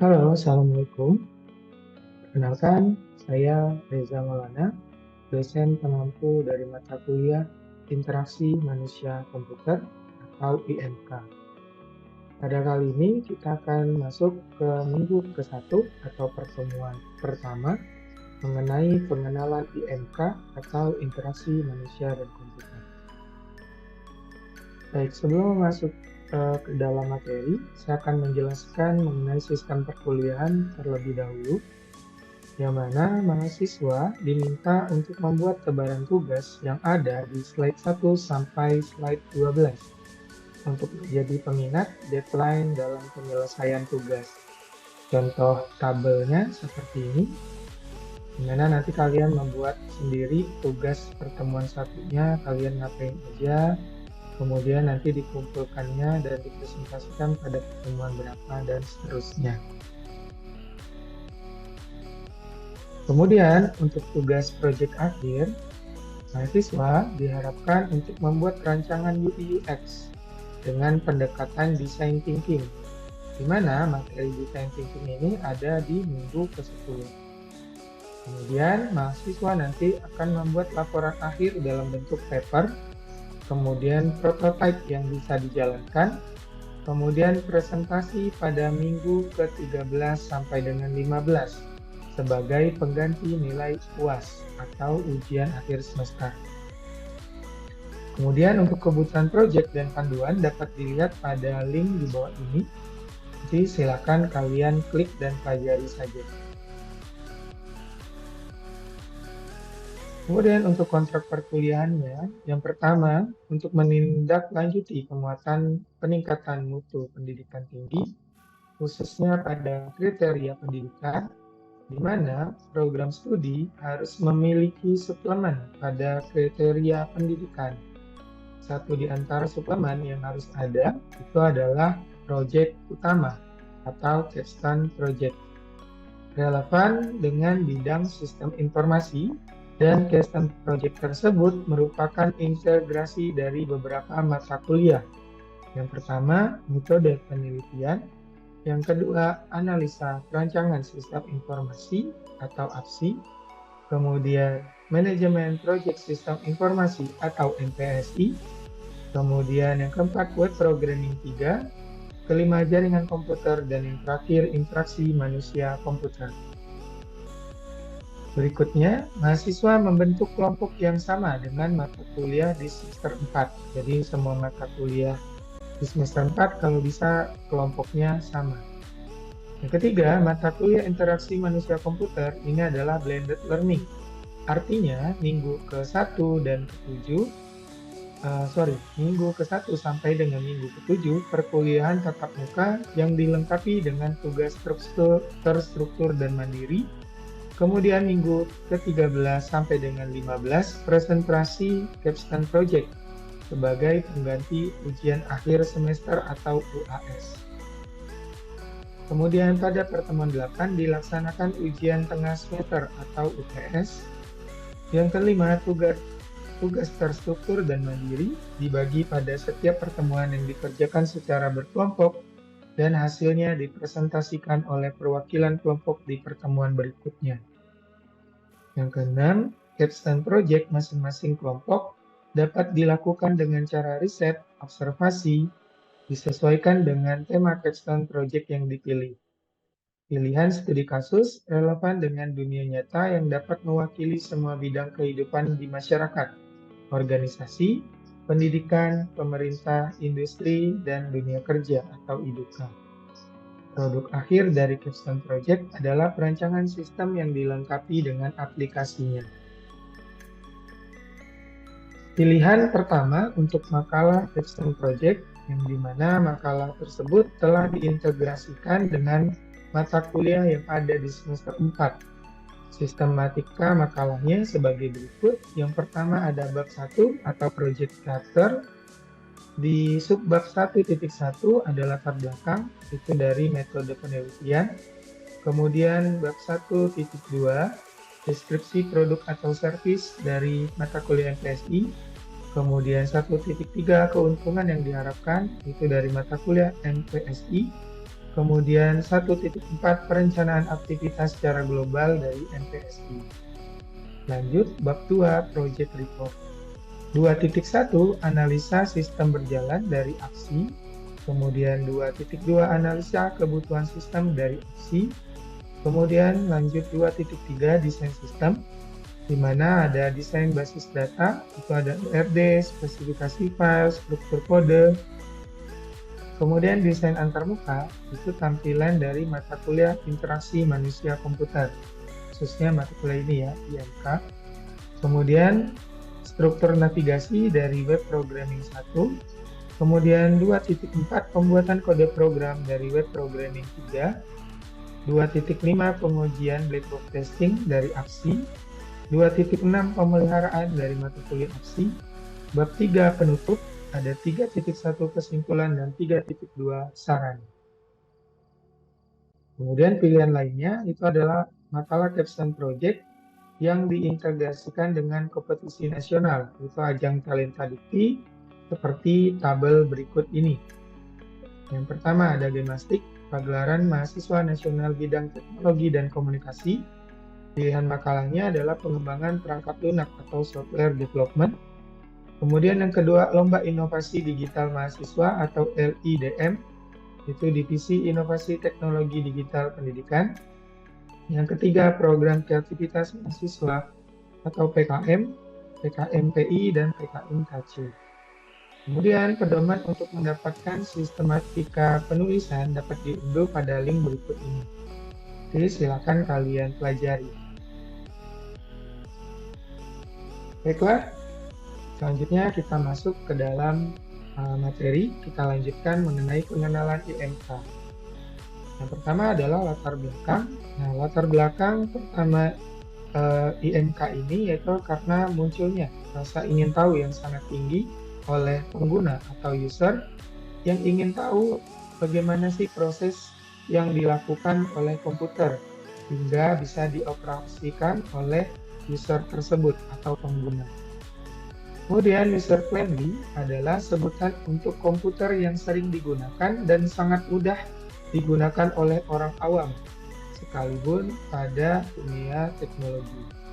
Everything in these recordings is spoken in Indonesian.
Halo, Assalamualaikum. Perkenalkan, saya Reza Maulana, dosen pengampu dari mata kuliah Interaksi Manusia Komputer atau IMK. Pada kali ini kita akan masuk ke minggu ke-1 atau pertemuan pertama mengenai pengenalan IMK atau Interaksi Manusia dan Komputer. Baik, sebelum masuk ke dalam materi, saya akan menjelaskan mengenai sistem perkuliahan terlebih dahulu, yang mana mahasiswa diminta untuk membuat tebaran tugas yang ada di slide 1 sampai slide 12 untuk menjadi pengingat deadline dalam penyelesaian tugas. Contoh tabelnya seperti ini, di mana nanti kalian membuat sendiri tugas pertemuan satunya, kalian ngapain aja, kemudian nanti dikumpulkannya dan dipresentasikan pada pertemuan berapa, dan seterusnya. Kemudian, untuk tugas proyek akhir, mahasiswa diharapkan untuk membuat rancangan UI UX dengan pendekatan design thinking, di mana materi design thinking ini ada di minggu ke-10. Kemudian, mahasiswa nanti akan membuat laporan akhir dalam bentuk paper, kemudian prototipe yang bisa dijalankan, kemudian presentasi pada minggu ke-13 sampai dengan 15 sebagai pengganti nilai UAS atau ujian akhir semester. Kemudian untuk kebutuhan proyek dan panduan dapat dilihat pada link di bawah ini. Jadi silakan kalian klik dan pelajari saja. Kemudian untuk kontrak perkuliahannya, yang pertama untuk menindaklanjuti penguatan peningkatan mutu pendidikan tinggi, khususnya pada kriteria pendidikan, di mana program studi harus memiliki suplemen pada kriteria pendidikan. Satu di antara suplemen yang harus ada itu adalah proyek utama atau capstone project, relevan dengan bidang sistem informasi, dan capstone project tersebut merupakan integrasi dari beberapa mata kuliah. Yang pertama, metode penelitian. Yang kedua, analisa perancangan sistem informasi atau APSI. Kemudian, manajemen proyek sistem informasi atau MPSI. Kemudian yang keempat, web programming 3. Kelima, jaringan komputer. Dan yang terakhir, interaksi manusia komputer. Berikutnya, mahasiswa membentuk kelompok yang sama dengan mata kuliah di semester 4. Jadi semua mata kuliah di semester 4 kalau bisa kelompoknya sama. Yang ketiga, mata kuliah interaksi manusia komputer ini adalah blended learning. Artinya, minggu ke-1 dan ke-7, minggu ke-1 sampai dengan minggu ke-7, perkuliahan tatap muka yang dilengkapi dengan tugas terstruktur dan mandiri. Kemudian minggu ke-13 sampai dengan 15, presentasi capstone project sebagai pengganti ujian akhir semester atau UAS. Kemudian pada pertemuan 8 dilaksanakan ujian tengah semester atau UTS. Yang kelima, tugas terstruktur dan mandiri dibagi pada setiap pertemuan yang dikerjakan secara berkelompok dan hasilnya dipresentasikan oleh perwakilan kelompok di pertemuan berikutnya. Yang keenam, capstone project masing-masing kelompok dapat dilakukan dengan cara riset, observasi, disesuaikan dengan tema capstone project yang dipilih. Pilihan studi kasus relevan dengan dunia nyata yang dapat mewakili semua bidang kehidupan di masyarakat, organisasi, pendidikan, pemerintah, industri, dan dunia kerja atau IDUKA. Produk akhir dari capstone project adalah perancangan sistem yang dilengkapi dengan aplikasinya. Pilihan pertama untuk makalah capstone project, yang dimana makalah tersebut telah diintegrasikan dengan mata kuliah yang ada di semester 4. Sistematika makalahnya sebagai berikut. Yang pertama ada bab 1 atau project chapter. Di subbab 1.1 ada latar belakang, itu dari metode penelitian. Kemudian bab 1.2, deskripsi produk atau servis dari mata kuliah MPSI. Kemudian 1.3, keuntungan yang diharapkan, itu dari mata kuliah MPSI. Kemudian 1.4 perencanaan aktivitas secara global dari MPSI. Lanjut bab 2 Project Report. 2.1 analisa sistem berjalan dari aksi. Kemudian 2.2 analisa kebutuhan sistem dari aksi. Kemudian lanjut 2.3 desain sistem, di mana ada desain basis data, itu ada ERD, spesifikasi file, struktur kode. Kemudian desain antarmuka, itu tampilan dari mata kuliah interaksi manusia komputer, khususnya mata kuliah ini ya, IMK. Kemudian struktur navigasi dari web programming 1. Kemudian 2.4 pembuatan kode program dari web programming 3. 2.5 pengujian black box testing dari aksi. 2.6 pemeliharaan dari mata kuliah aksi. Bab 3 penutup, ada 3.1 kesimpulan dan 3.2 saran. Kemudian pilihan lainnya itu adalah makalah capstone project yang diintegrasikan dengan kompetisi nasional, itu ajang talenta dikti seperti tabel berikut ini. Yang pertama ada Gemastik, pagelaran mahasiswa nasional bidang teknologi dan komunikasi. Pilihan makalahnya adalah pengembangan perangkat lunak atau software development. Kemudian yang kedua, lomba inovasi digital mahasiswa atau LIDM, itu divisi inovasi teknologi digital pendidikan. Yang ketiga, program kreativitas mahasiswa atau PKM, PKMPI dan PKMKC. Kemudian pedoman untuk mendapatkan sistematika penulisan dapat diunduh pada link berikut ini. Jadi silakan kalian pelajari. Baiklah, selanjutnya kita masuk ke dalam materi. Kita lanjutkan mengenai pengenalan IMK. Yang pertama adalah latar belakang. Nah, latar belakang pertama IMK ini yaitu karena munculnya rasa ingin tahu yang sangat tinggi oleh pengguna atau user yang ingin tahu bagaimana sih proses yang dilakukan oleh komputer hingga bisa dioperasikan oleh user tersebut atau pengguna. Kemudian user friendly adalah sebutan untuk komputer yang sering digunakan dan sangat mudah digunakan oleh orang awam sekalipun pada dunia teknologi.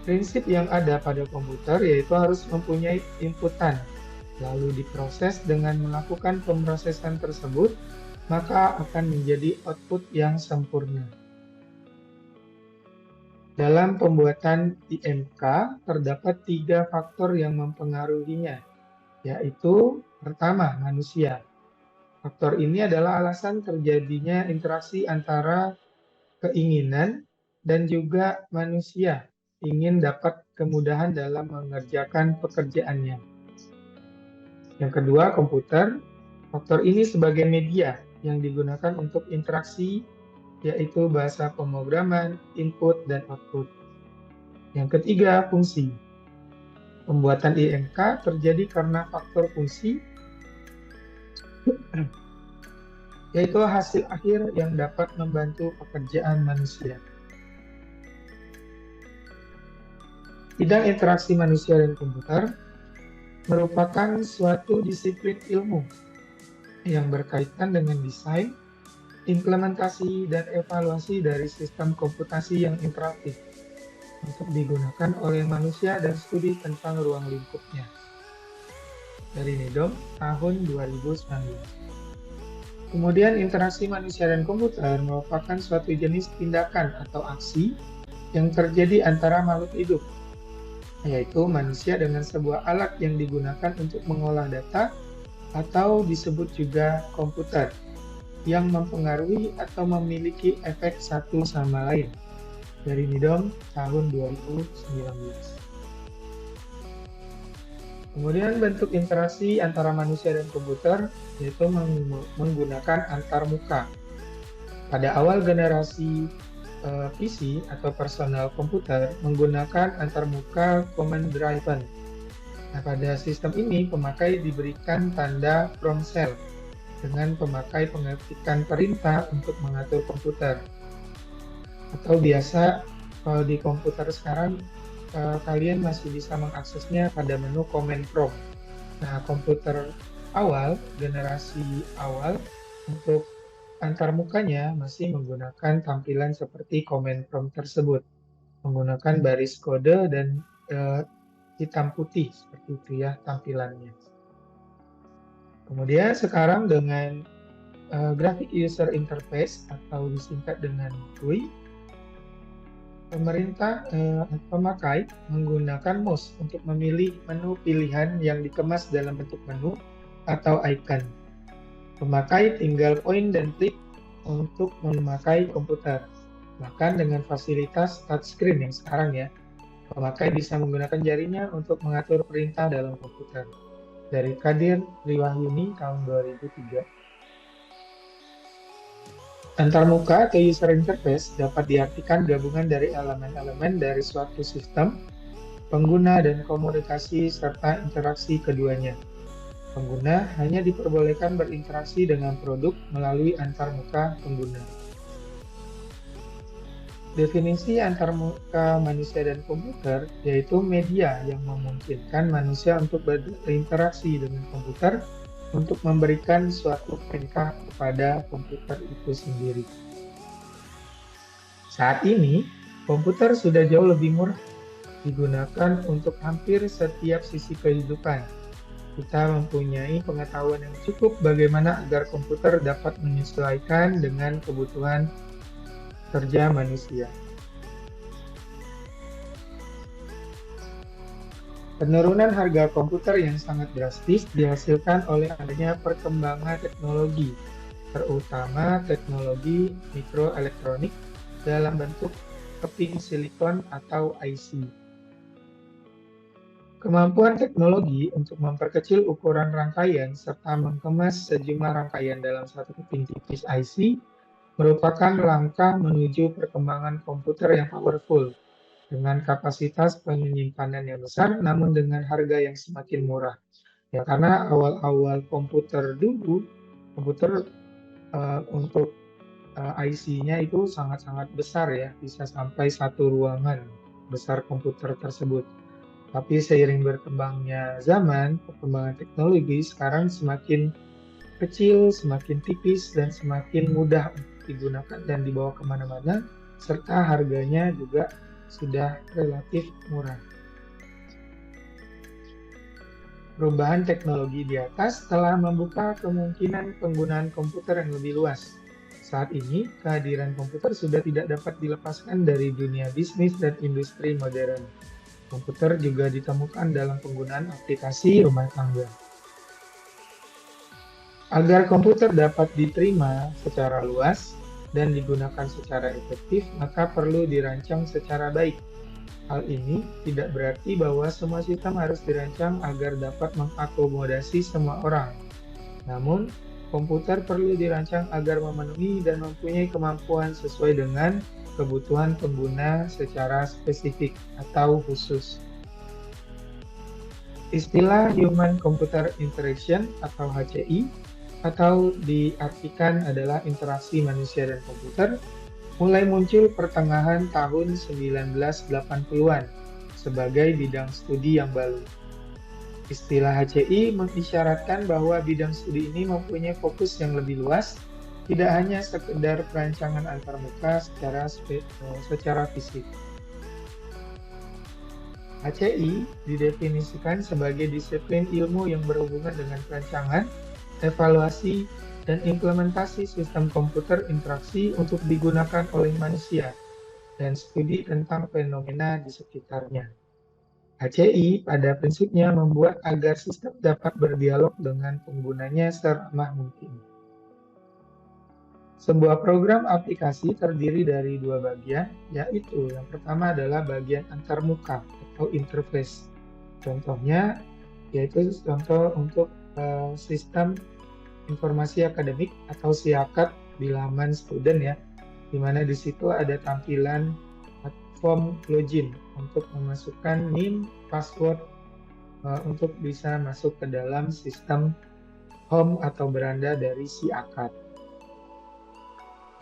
Prinsip yang ada pada komputer yaitu harus mempunyai inputan, lalu diproses dengan melakukan pemrosesan tersebut, maka akan menjadi output yang sempurna. Dalam pembuatan IMK, terdapat 3 faktor yang mempengaruhinya, yaitu pertama, manusia. Faktor ini adalah alasan terjadinya interaksi antara keinginan dan juga manusia ingin dapat kemudahan dalam mengerjakan pekerjaannya. Yang kedua, komputer. Faktor ini sebagai media yang digunakan untuk interaksi, yaitu bahasa pemrograman, input, dan output. Yang ketiga, fungsi. Pembuatan IMK terjadi karena faktor fungsi, yaitu hasil akhir yang dapat membantu pekerjaan manusia. Bidang interaksi manusia dan komputer merupakan suatu disiplin ilmu yang berkaitan dengan desain, implementasi, dan evaluasi dari sistem komputasi yang interaktif untuk digunakan oleh manusia dan studi tentang ruang lingkupnya. Dari NIDOM tahun 2019. Kemudian interaksi manusia dan komputer merupakan suatu jenis tindakan atau aksi yang terjadi antara makhluk hidup, yaitu manusia dengan sebuah alat yang digunakan untuk mengolah data atau disebut juga komputer, yang mempengaruhi atau memiliki efek satu sama lain. Dari NIDOM tahun 2019. Kemudian bentuk interaksi antara manusia dan komputer yaitu menggunakan antarmuka. Pada awal generasi PC atau personal komputer menggunakan antarmuka command driven. Nah, pada sistem ini pemakai diberikan tanda from cell dengan pemakai mengetikkan perintah untuk mengatur komputer. Atau biasa kalau di komputer sekarang kalian masih bisa mengaksesnya pada menu command prompt. Nah, komputer awal, generasi awal Untuk antarmukanya masih menggunakan tampilan seperti command prompt tersebut, menggunakan baris kode dan hitam putih seperti itu ya tampilannya. Kemudian sekarang dengan Graphic User Interface atau disingkat dengan GUI, pemakai menggunakan mouse untuk memilih menu pilihan yang dikemas dalam bentuk menu atau icon. Pemakai tinggal poin dan klik untuk memakai komputer. Bahkan dengan fasilitas touchscreen yang sekarang ya, pemakai bisa menggunakan jarinya untuk mengatur perintah dalam komputer. Dari Kadir Riwahyuni tahun 2003. Antarmuka atau user interface dapat diartikan gabungan dari elemen-elemen dari suatu sistem, pengguna dan komunikasi serta interaksi keduanya. Pengguna hanya diperbolehkan berinteraksi dengan produk melalui antarmuka pengguna. Definisi antarmuka manusia dan komputer yaitu media yang memungkinkan manusia untuk berinteraksi dengan komputer untuk memberikan suatu perintah kepada komputer itu sendiri. Saat ini, komputer sudah jauh lebih murah digunakan untuk hampir setiap sisi kehidupan. Kita mempunyai pengetahuan yang cukup bagaimana agar komputer dapat menyesuaikan dengan kebutuhan kerja manusia. Penurunan harga komputer yang sangat drastis dihasilkan oleh adanya perkembangan teknologi, terutama teknologi mikroelektronik dalam bentuk keping silikon atau IC. Kemampuan teknologi untuk memperkecil ukuran rangkaian serta mengemas sejumlah rangkaian dalam satu keping tipis IC merupakan langkah menuju perkembangan komputer yang powerful dengan kapasitas penyimpanan yang besar namun dengan harga yang semakin murah. Ya, karena awal-awal komputer dulu, komputer untuk IC-nya itu sangat-sangat besar ya, bisa sampai satu ruangan besar komputer tersebut. Tapi seiring berkembangnya zaman, perkembangan teknologi sekarang semakin kecil, semakin tipis, dan semakin mudah untuk digunakan dan dibawa kemana-mana, serta harganya juga sudah relatif murah. Perubahan teknologi di atas telah membuka kemungkinan penggunaan komputer yang lebih luas. Saat ini, kehadiran komputer sudah tidak dapat dilepaskan dari dunia bisnis dan industri modern. Komputer juga ditemukan dalam penggunaan aplikasi rumah tangga. Agar komputer dapat diterima secara luas dan digunakan secara efektif, maka perlu dirancang secara baik. Hal ini tidak berarti bahwa semua sistem harus dirancang agar dapat mengakomodasi semua orang. Namun, komputer perlu dirancang agar memenuhi dan mempunyai kemampuan sesuai dengan kebutuhan pengguna secara spesifik atau khusus. Istilah Human Computer Interaction atau HCI atau diartikan adalah interaksi manusia dan komputer mulai muncul pertengahan tahun 1980-an sebagai bidang studi yang baru. Istilah HCI mengisyaratkan bahwa bidang studi ini mempunyai fokus yang lebih luas, tidak hanya sekedar perancangan antarmuka secara fisik. HCI didefinisikan sebagai disiplin ilmu yang berhubungan dengan perancangan, evaluasi, dan implementasi sistem komputer interaksi untuk digunakan oleh manusia, dan studi tentang fenomena di sekitarnya. HCI pada prinsipnya membuat agar sistem dapat berdialog dengan penggunanya seramah mungkin. Sebuah program aplikasi terdiri dari dua bagian, yaitu yang pertama adalah bagian antarmuka atau interface. Contohnya, yaitu contoh untuk sistem informasi akademik atau SIAKAD di laman student ya, di mana di situ ada tampilan form login untuk memasukkan NIM, password untuk bisa masuk ke dalam sistem home atau beranda dari SIAKAD.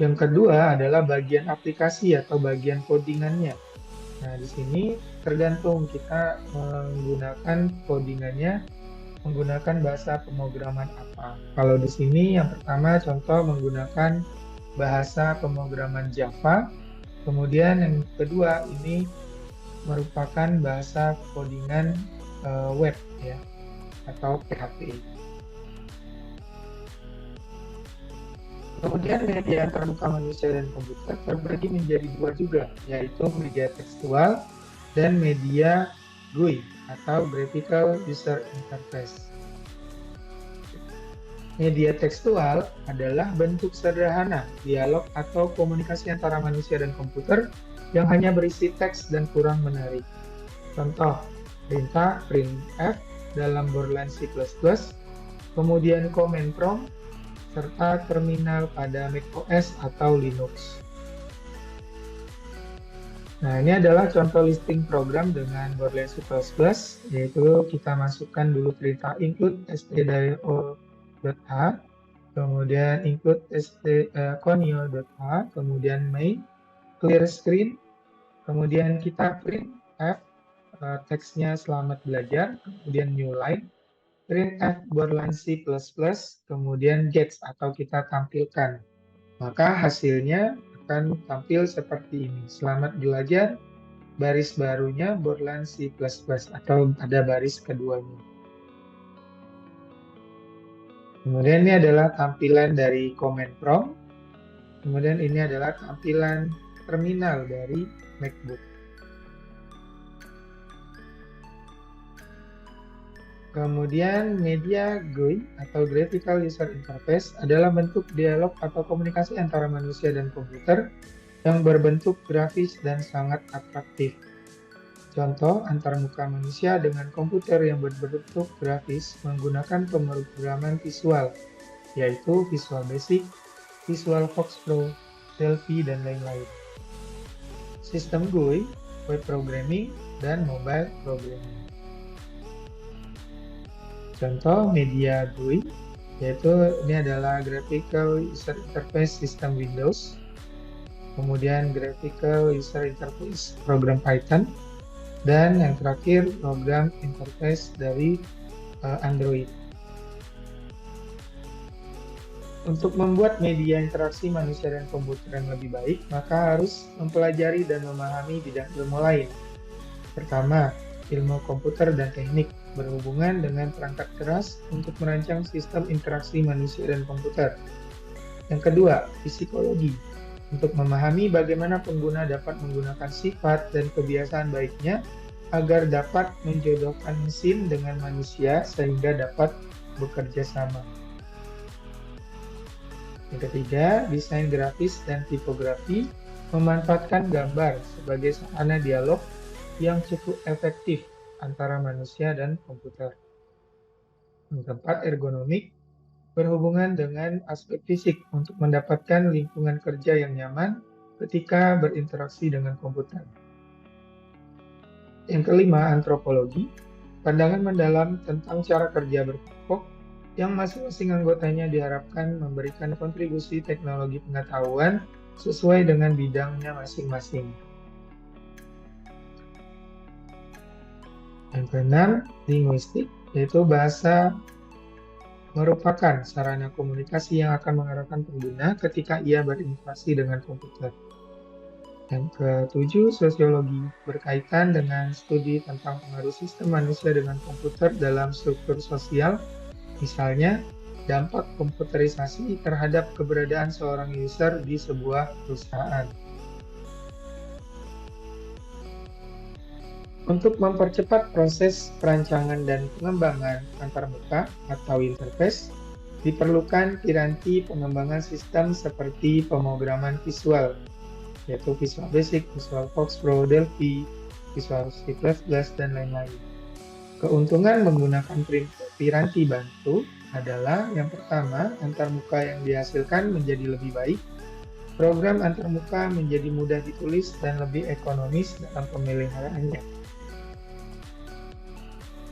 Yang kedua adalah bagian aplikasi atau bagian codingannya. Nah, di sini tergantung kita menggunakan codingannya menggunakan bahasa pemrograman apa. Kalau di sini yang pertama contoh menggunakan bahasa pemrograman Java, kemudian yang kedua ini merupakan bahasa codingan web ya atau PHP. Kemudian media antarmuka manusia dan komputer terbagi menjadi dua juga, yaitu media tekstual dan media GUI atau Graphical User Interface. Media tekstual adalah bentuk sederhana dialog atau komunikasi antara manusia dan komputer yang hanya berisi teks dan kurang menarik. Contoh, perintah printf dalam Borland C++, kemudian command prompt, serta terminal pada macOS atau Linux. Nah, ini adalah contoh listing program dengan Borland C++, yaitu kita masukkan dulu perintah include stdio.h, kemudian include conio.h, kemudian main, clear screen, kemudian kita print f, teksnya selamat belajar, kemudian new line, printf Borland C++, kemudian gets atau kita tampilkan. Maka hasilnya akan tampil seperti ini. Selamat belajar, baris barunya Borland C++ atau pada baris keduanya. Kemudian ini adalah tampilan dari command prompt. Kemudian ini adalah tampilan terminal dari MacBook. Kemudian media GUI atau Graphical User Interface adalah bentuk dialog atau komunikasi antara manusia dan komputer yang berbentuk grafis dan sangat atraktif. Contoh antarmuka manusia dengan komputer yang berbentuk grafis menggunakan pemrograman visual, yaitu Visual Basic, Visual Fox Pro, Delphi, dan lain-lain. Sistem GUI, web programming, dan mobile programming. Contoh media GUI, yaitu ini adalah Graphical User Interface Sistem Windows, kemudian Graphical User Interface program Python, dan yang terakhir program interface dari Android. Untuk membuat media interaksi manusia dan komputer yang lebih baik, maka harus mempelajari dan memahami bidang ilmu lain. Pertama, ilmu komputer dan teknik berhubungan dengan perangkat keras untuk merancang sistem interaksi manusia dan komputer. Yang kedua, psikologi, untuk memahami bagaimana pengguna dapat menggunakan sifat dan kebiasaan baiknya agar dapat menjodohkan mesin dengan manusia sehingga dapat bekerja sama. Yang ketiga, desain grafis dan tipografi memanfaatkan gambar sebagai sarana dialog yang cukup efektif antara manusia dan komputer. Yang keempat, ergonomik berhubungan dengan aspek fisik untuk mendapatkan lingkungan kerja yang nyaman ketika berinteraksi dengan komputer. Yang kelima, antropologi, pandangan mendalam tentang cara kerja berkelompok yang masing-masing anggotanya diharapkan memberikan kontribusi teknologi pengetahuan sesuai dengan bidangnya masing-masing. Yang keenam, linguistik, yaitu bahasa merupakan sarana komunikasi yang akan mengarahkan pengguna ketika ia berinteraksi dengan komputer. Yang ketujuh, sosiologi, berkaitan dengan studi tentang pengaruh sistem manusia dengan komputer dalam struktur sosial, misalnya dampak komputerisasi terhadap keberadaan seorang user di sebuah perusahaan. Untuk mempercepat proses perancangan dan pengembangan antarmuka atau interface, diperlukan piranti pengembangan sistem seperti pemrograman visual, yaitu Visual Basic, Visual Fox Pro, Delphi, Visual C++, dan lain-lain. Keuntungan menggunakan piranti bantu adalah yang pertama, antarmuka yang dihasilkan menjadi lebih baik, program antarmuka menjadi mudah ditulis dan lebih ekonomis dalam pemeliharaannya.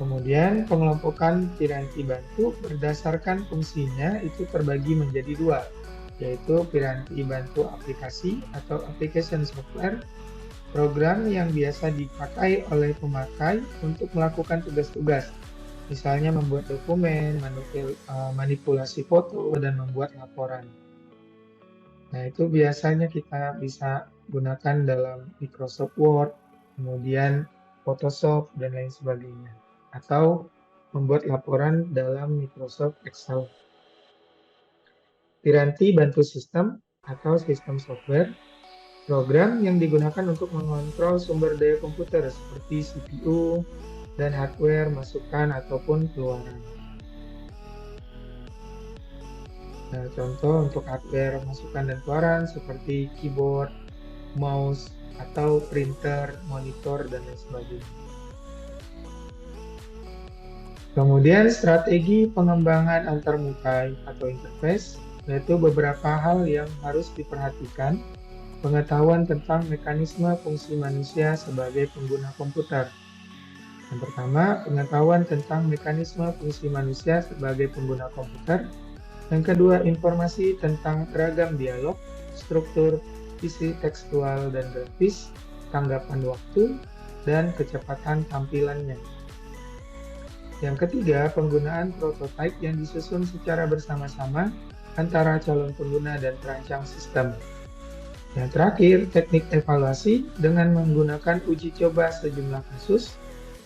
Kemudian pengelompokan piranti bantu berdasarkan fungsinya itu terbagi menjadi dua, yaitu piranti bantu aplikasi atau application software, program yang biasa dipakai oleh pemakai untuk melakukan tugas-tugas, misalnya membuat dokumen, manipulasi foto, dan membuat laporan. Nah, itu biasanya kita bisa gunakan dalam Microsoft Word, kemudian Photoshop, dan lain sebagainya. Atau membuat laporan dalam Microsoft Excel. Piranti bantu sistem atau sistem software, program yang digunakan untuk mengontrol sumber daya komputer seperti CPU dan hardware masukan ataupun keluaran. Nah, contoh untuk hardware masukan dan keluaran seperti keyboard, mouse, atau printer, monitor, dan lain sebagainya. Kemudian strategi pengembangan antarmuka atau interface, yaitu beberapa hal yang harus diperhatikan, pengetahuan tentang mekanisme fungsi manusia sebagai pengguna komputer. Yang pertama, pengetahuan tentang mekanisme fungsi manusia sebagai pengguna komputer. Yang kedua, informasi tentang ragam dialog, struktur, isi tekstual dan grafis, tanggapan waktu, dan kecepatan tampilannya. Yang ketiga, penggunaan prototipe yang disusun secara bersama-sama antara calon pengguna dan perancang sistem. Yang terakhir, teknik evaluasi dengan menggunakan uji coba sejumlah kasus,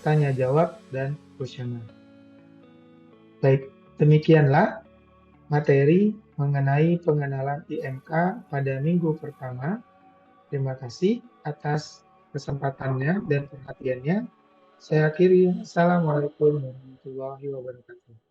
tanya jawab, dan kuesioner. Baik, demikianlah materi mengenai pengenalan IMK pada minggu pertama. Terima kasih atas kesempatannya dan perhatiannya. Saya akhiri. Assalamualaikum warahmatullahi wabarakatuh.